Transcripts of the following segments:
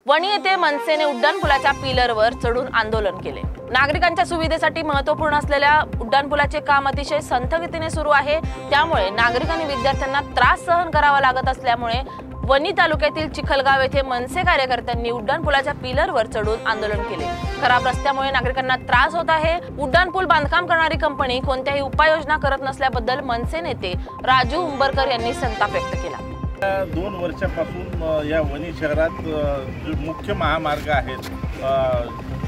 वणी येथे मनसेने उड्डाणपुलाच्या पिलरवर चढून आंदोलन केले। नागरिकांच्या सुविधेसाठी महत्त्वपूर्ण असलेल्या उड्डाणपुलाचे काम अतिशय संथ गतीने सुरू आहे, त्यामुळे नागरिक आणि विद्यार्थ्यांना त्रास सहन करावा लागत असल्यामुळे वणी तालुक्यातील चिखलगाव येथे मनसे कार्यकर्त्यांनी उड्डाणपुलाच्या पिलरवर चढून आंदोलन केले। खराब रस्त्यामुळे नागरिकांना त्रास होत आहे। उड्डाणपूल बांधकाम करणारी कंपनी कोणत्याही उपाययोजना करत नसल्याबद्दल मनसे नेते राजू उंबरकर यांनी संताप व्यक्त केला। 2 वर्षापासून या वणी शहरात जो मुख्य महामार्ग आहेत,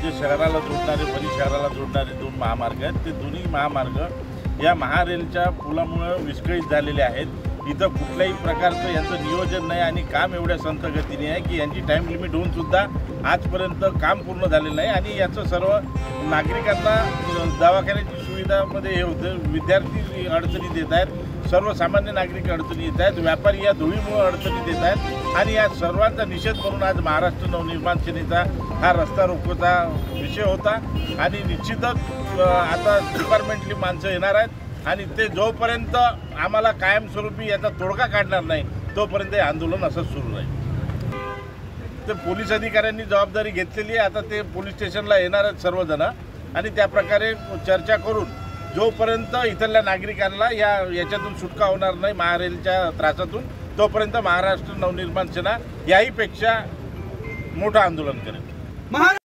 जे शहराला जोडणारे वणी शहराला जोडणारे 2 महामार्ग आहेत, ते दोन्ही महामार्ग या महारेलच्या पुलामुळे विस्कळीत झालेले आहेत। इथं कुठल्याही प्रकारचं यांचं नियोजन नाही आणि काम एवढ्या संथ गतीने आहे की यांची टाईम लिमिट होऊन सुद्धा आजपर्यंत काम पूर्ण झालेलं नाही आणि याचं सर्व नागरिकांना दवाखान्याची सुविधामध्ये हे होतं, विद्यार्थी अडचणीत येत आहेत, सर्वसामान्य नागरिक अडचणी येत आहेत, व्यापारी या धुळीमुळे अडचणीत येत आहेत आणि या सर्वांचा निषेध म्हणून आज महाराष्ट्र नवनिर्माण सेनेचा हा रस्ता रोकोचा विषय होता आणि निश्चितच आता डिपार्टमेंटली माणसं येणार आहेत आणि ते जोपर्यंत आम्हाला कायमस्वरूपी याचा तोडगा काढणार नाही तोपर्यंत हे आंदोलन असंच सुरू राहील। ते पोलीस अधिकाऱ्यांनी जबाबदारी घेतलेली आहे, आता ते पोलीस स्टेशनला येणार आहेत सर्वजण आणि त्या प्रकारे चर्चा करून जोपर्यंत इथल्या नागरिकांना याच्यातून सुटका होणार नाही महारेलच्या त्रासातून, तोपर्यंत महाराष्ट्र नवनिर्माण सेना याहीपेक्षा मोठं आंदोलन करेल।